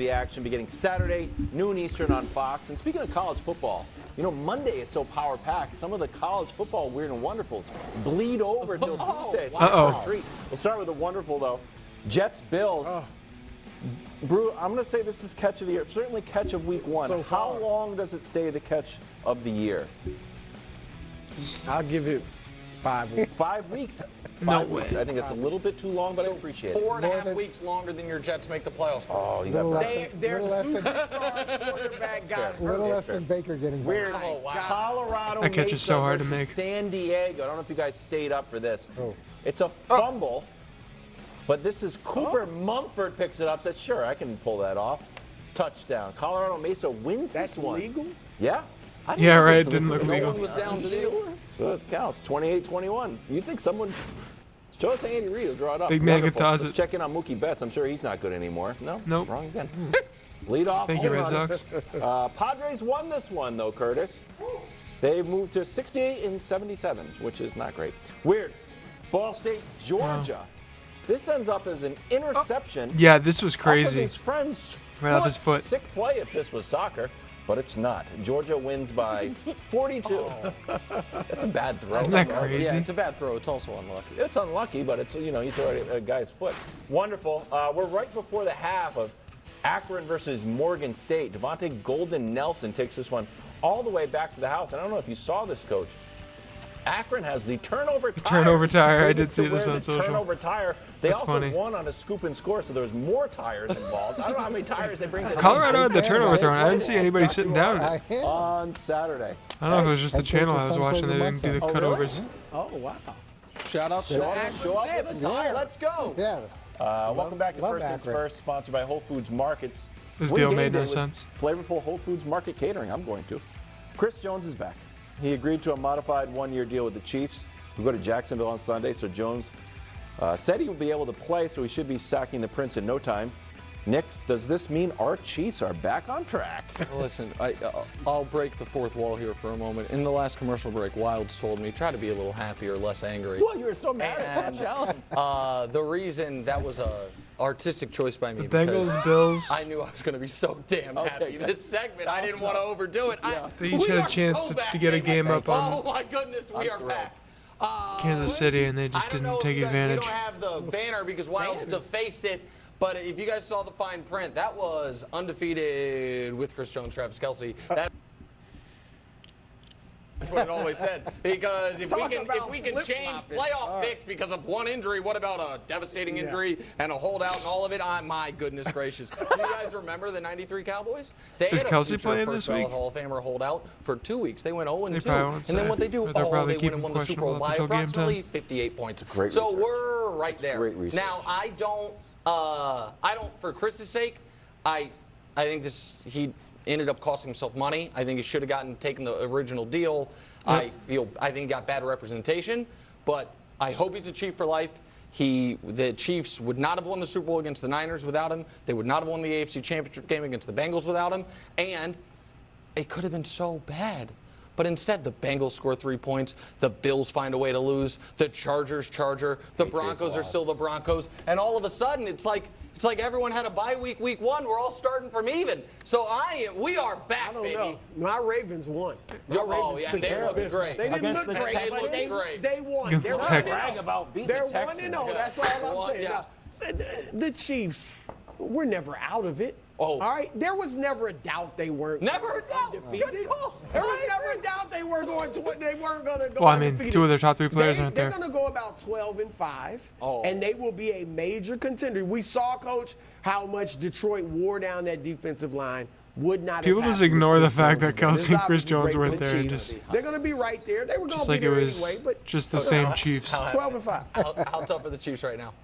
the action beginning Saturday, noon Eastern on Fox. And speaking of college football, you know, Monday is so power-packed. Some of the college football weird and wonderfuls bleed over till Tuesday. So wow. We'll start with the wonderful, though. Jets-Bills. Brew, I'm going to say this is catch of the year. Certainly catch of week one. So how long does it stay the catch of the year? I'll give it 5 weeks. 5 weeks? No 5 weeks. way. I think it's a little bit too long, but I appreciate it. 4.5 weeks longer than your Jets make the playoffs. Oh, you got Their little less than- superstar quarterback got A little hurt. less than Baker getting Weird. Oh, wow. Colorado That catch is Mesa so hard to versus make. San Diego. I don't know if you guys stayed up for this. Oh. It's a fumble, but this is Cooper Mumford picks it up. Says, sure, I can pull that off. Touchdown. Colorado Mesa wins That's this one. legal? Yeah. I don't Yeah, think right. it's It didn't look legal. legal. No one was down to the So it counts. 28-21. You think someone... Show us Andy Reid will draw it up. Big man Wonderful. toss Let's it. check in on Mookie Betts. I'm sure he's not good anymore. No? Nope. Wrong again. Lead off. Thank you, home Red run. Sox. Padres won this one, though, Curtis. They've moved to 68 and 77, which is not great. Weird. Ball State, Georgia. This ends up as an interception. Yeah, this was Off of crazy. his friend's Right off his foot. Sick play if this was soccer, but it's not. Georgia wins by 42. That's a bad throw. Isn't that crazy? Yeah, it's a bad throw. It's also unlucky. It's unlucky, but it's, you know, you throw it at a guy's foot. Wonderful. We're right before the half of Akron versus Morgan State. Devontae Golden Nelson takes this one all the way back to the house. And I don't know if you saw this, Coach. Akron has the turnover tire. turnover tire. So I he did gets see to this wear on the social. Turnover tire. They That's also funny. won on a scoop and score, so there's more tires involved. I don't know how many tires they bring to the Colorado had the Yeah, turnover right. thrown. I didn't see anybody sitting down. I am. on Saturday. I don't know if it was just the I'd take channel the I was sun watching. They for the didn't do the month. cutovers. Oh, wow. Shout out to Show up- Akron show up Zip. with a tire. Let's go. Yeah. Welcome back to love First Things Akron. First, sponsored by Whole Foods Markets. This Win deal game made day no with sense. Flavorful Whole Foods Market Catering. I'm going to. Chris Jones is back. He agreed to a modified one-year deal with the Chiefs. We go to Jacksonville on Sunday, so Jones said he will be able to play, so he should be sacking the Prince in no time. Nick, does this mean our Chiefs are back on track? Listen, I'll break the fourth wall here for a moment. In the last commercial break, Wilds told me try to be a little happier, less angry. Well, you were so mad at Josh Allen. The reason that was a artistic choice by me. The because Bengals, Bills. I knew I was going to be so damn happy good. this segment. I didn't want to overdo it. They each had a chance to get a game up on Oh my goodness, we are thrilled. back. Kansas City, and they I just don't know didn't if take you guys- advantage. We don't have the banner because Wilds defaced it. But if you guys saw the fine print, that was undefeated with Chris Jones, Travis Kelce. That's what it always said. Because if Talk we can about change flip-flopping. playoff picks because of one injury, what about a devastating injury and a holdout and all of it? My goodness gracious. Do you guys remember the '93 Cowboys? They Is had a Kelce future playing first this ballot week? Hall of Famer holdout for 2 weeks. They went 0-2. They probably won't And say. then what they do? But they'll probably They keep went and him won the Super Bowl questionable by up until game approximately 58 points. Great So research. we're right there. great research. Now I don't, for Chris's sake, I think he ended up costing himself money. I think he should have taken the original deal. I think he got bad representation, but I hope he's a Chief for life. The Chiefs would not have won the Super Bowl against the Niners without him. They would not have won the AFC Championship game against the Bengals without him. And it could have been so bad. But instead, the Bengals score 3 points. The Bills find a way to lose. The Chargers charger. The Broncos are still the Broncos. And all of a sudden, it's like everyone had a bye week 1. We're all starting from even. So we are back, I don't baby. know. My Ravens won. My Oh, Ravens yeah, took they care of looked business. great. They didn't Against look the great, Texans. but They looked great. they won. Against They're the one Texans. and Brag oh. about beating They're the Texans. 1-0. That's all I'm One, saying. yeah. Now, the Chiefs, we're never out of it. Oh. All right? There was never a doubt they weren't Never a doubt. undefeated. Good call. There was never a doubt they weren't going to go Well, I mean, undefeated. 2 of their top 3 players aren't They're there. going to go about 12-5, Oh. and they will be a major contender. We saw, Coach, how much Detroit wore down that defensive line. Would not People have just happened ignore the with fact that Jones. Kelce and It's Chris obviously Jones great weren't for the there. Chiefs. Just They're going to be right there. They were going just to be like it there was anyway, but just the same Chiefs. 12-5. How tough are the Chiefs right now?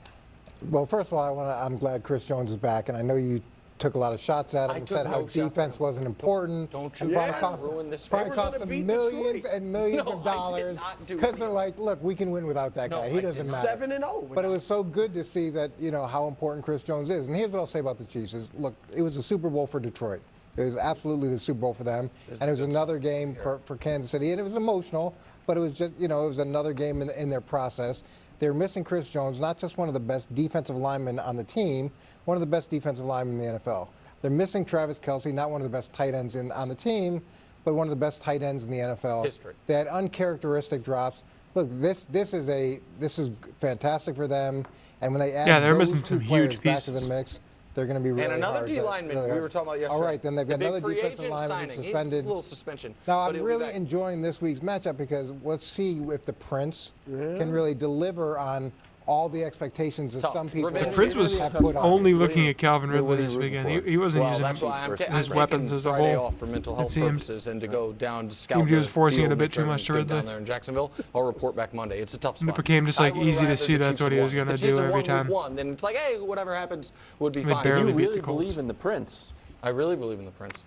Well, first of all, I'm glad Chris Jones is back, and I know you took a lot of shots at him I and took said no how shots at defense him. wasn't important. Don't and you probably dare cost, ruin this probably They were cost gonna them beat millions Detroit. and millions No, of I did dollars not do because that. they're like, look, we can win without that No, guy. I He doesn't didn't. matter. 7-0. But it was so good to see that, how important Chris Jones is. And here's what I'll say about the Chiefs is, look, it was a Super Bowl for Detroit. It was absolutely the Super Bowl for them. And it was another game for Kansas City. And it was emotional, but it was just, it was another game in their process. They're missing Chris Jones, not just one of the best defensive linemen on the team, one of the best defensive linemen in the NFL. They're missing Travis Kelce, not one of the best tight ends on the team, but one of the best tight ends in the NFL. History. They had uncharacteristic drops. Look, this is fantastic for them. And when they add they're those missing two some players huge back to the pieces. mix, they're going to be really And another hard. D lineman really we hard. were talking about yesterday. All right, then they've got The big another free defensive agent lineman signing. suspended. He's a little suspension. Now, but I'm he'll be really back. enjoying this week's matchup because let's see if the Prince can really deliver on all the expectations that Tough. some people Revenge Prince was have put on only him. looking at Calvin What are Ridley you this rooting weekend. for? He wasn't Well, using that's why I'm his weapons as a Friday whole. off for mental health seemed- purposes and to go down to scout seemed he was the forcing it field, a bit make sure too much to everything's good Ridley. down there in Jacksonville. I'll report back Monday. It's a tough And it spot. became just, like, I would easy to rather see the that's Chiefs what he won. was gonna If the Chiefs do had every won time. week one, then it's like, hey, whatever happens would be They fine. barely You beat the really Colts. believe in the Prince. I really believe in the Prince.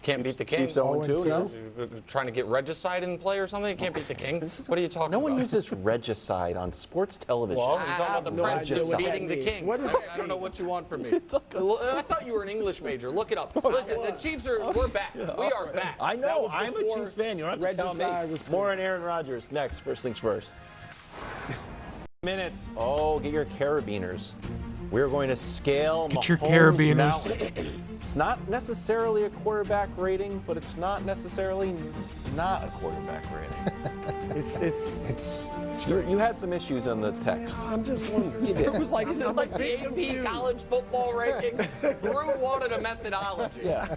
Can't beat the king. Chiefs 0-2, no? Trying to get regicide in play or something? Can't beat the king. What are you talking No about? one uses regicide on sports television. Well, he's talking about the no Prince idea just what beating that the means. king. What does I that don't know mean? what you want from me. I thought you were an English major. Look it up. Listen, the Chiefs we're back. We are back. I That know. was I'm a before Chiefs fan. You don't have to tell regicide me. was cool. More on Aaron Rodgers next. First things first. Minutes. Oh, get your carabiners. We're going to scale Get your Mahomes carabiners. mountain. It's not necessarily a quarterback rating, but it's not necessarily not a quarterback rating. It's You had some issues on the text. I'm just wondering. It was like, is it like the AP college football rankings? Drew wanted a methodology. Yeah.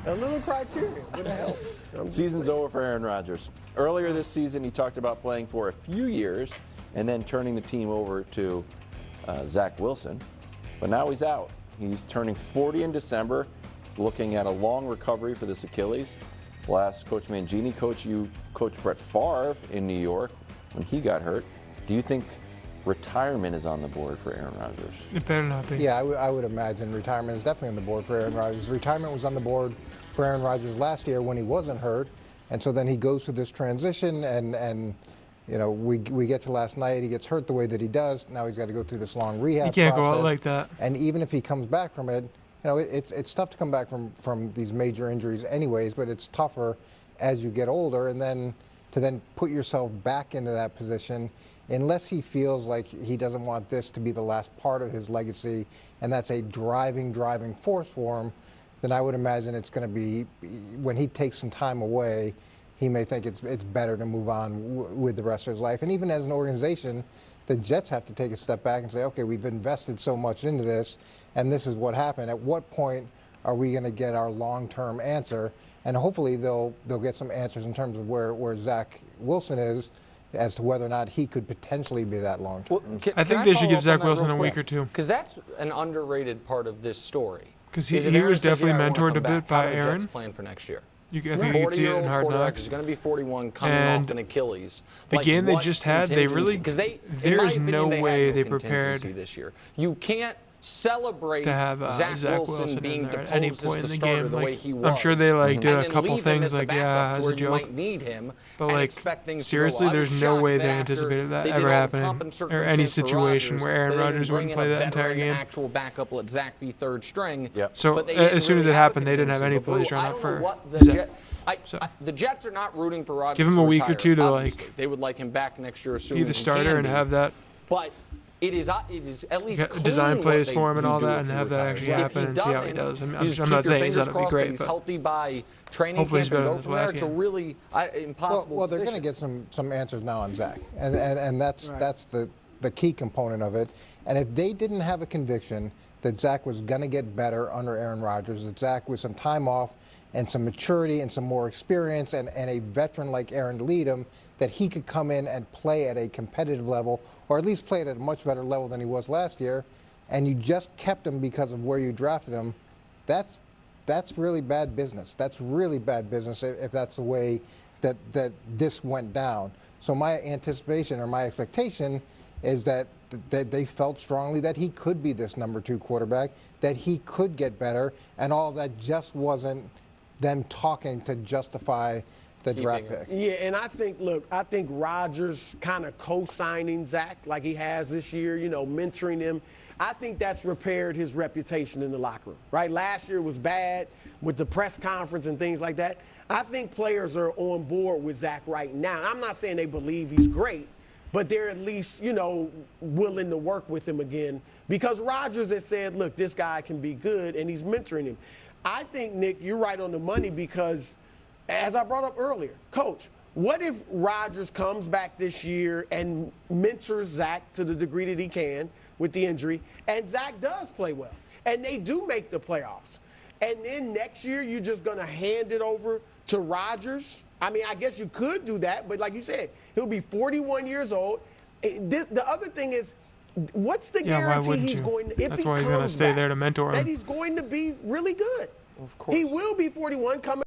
A little criteria would have helped. I'm just Season's over for Aaron Rodgers. Earlier this season, he talked about playing for a few years and then turning the team over to Zach Wilson. But now he's out. He's turning 40 in December. He's looking at a long recovery for this Achilles. We'll ask Coach Mangini. Coach, you coached Brett Favre in New York when he got hurt. Do you think retirement is on the board for Aaron Rodgers? It better not be. Yeah, I would imagine retirement is definitely on the board for Aaron Rodgers. Retirement was on the board for Aaron Rodgers last year when he wasn't hurt, and so then he goes through this transition, and you know, we get to last night, he gets hurt the way that he does. Now he's got to go through this long rehab You can't go out process. like that. And even if he comes back from it, you know, it's tough to come back from these major injuries anyways, but it's tougher as you get older, and then to put yourself back into that position, unless he feels like he doesn't want this to be the last part of his legacy, and that's a driving force for him, then I would imagine it's going to be, when he takes some time away, he may think it's better to move on with the rest of his life. And even as an organization, the Jets have to take a step back and say, okay, we've invested so much into this, and this is what happened. At what point are we going to get our long-term answer? And hopefully they'll get some answers in terms of where Zach Wilson is, as to whether or not he could potentially be that long-term. I think they should give Zach Wilson a week or two. Because that's an underrated part of this story. 'Cause he Is if was Aaron says, definitely "Yeah, I wanna mentored come a bit back," by how are the Aaron. Jets plan for next year? I think you could see it in Hard quarterback Knocks. is going to be 41, coming And off an Achilles. the game they just had, they really- because they there in my is opinion, no they way had they contingency prepared this year. You can't celebrate to have Zach Zach Wilson Wilson being in there deposed at any as point the in the starter game. the way Like, he was. I'm sure they like did and a then couple leave him things as the like, backup yeah, to as where a you joke. might need him But and like, expect things to go seriously, well. I was there's no shocked way they that anticipated after that they did ever all the happening, pomp and or any circumstance for situation Rodgers, where Aaron they didn't Rodgers bring wouldn't in play a that entire veteran game. Actual backup, let Zach be third string. Yep. So But they didn't as soon as really it have a happened, they didn't have any contingency. plays But drawn I up don't for know what the Zach. the Jets are not rooting for Rodgers. Give him to a week or retire, two to, like, obviously. They would like him back next year, assuming Be the he starter can and be. have that. But it is at least clean design what plays they- for him and you all do that if and he have that retires. actually If happen and see how he doesn't, does. you I'm just not keep your saying he's fingers gonna be crossed great, that he's but healthy by training hopefully he's camp and better go than his from there. last It's a game. really impossible Well, they're going to position. get some answers now on Zach, and that's the key component of it. And if they didn't have a conviction that Zach was going to get better under Aaron Rodgers, that Zach with some time off and some maturity and some more experience and a veteran like Aaron to lead him, that he could come in and play at a competitive level, or at least play at a much better level than he was last year, and you just kept him because of where you drafted him, that's really bad business. That's really bad business if that's the way that this went down. So my anticipation or my expectation is that they felt strongly that he could be this number 2 quarterback, that he could get better, and all that just wasn't them talking to justify the draft Keeping him. pick. Yeah, and I think Rodgers kind of co-signing Zach like he has this year, mentoring him. I think that's repaired his reputation in the locker room, right? Last year was bad with the press conference and things like that. I think players are on board with Zach right now. I'm not saying they believe he's great, but they're at least, you know, willing to work with him again because Rodgers has said, look, this guy can be good, and he's mentoring him. I think, Nick, you're right on the money because, as I brought up earlier, Coach, what if Rodgers comes back this year and mentors Zach to the degree that he can with the injury, and Zach does play well, and they do make the playoffs? And then next year, you're just going to hand it over to Rodgers? I mean, I guess you could do that, but like you said, he'll be 41 years old. The other thing is, what's the guarantee he's going to, if That's he why he's going to comes stay back, there to mentor him. that he's going to be really good? Of course. He will be 41 coming.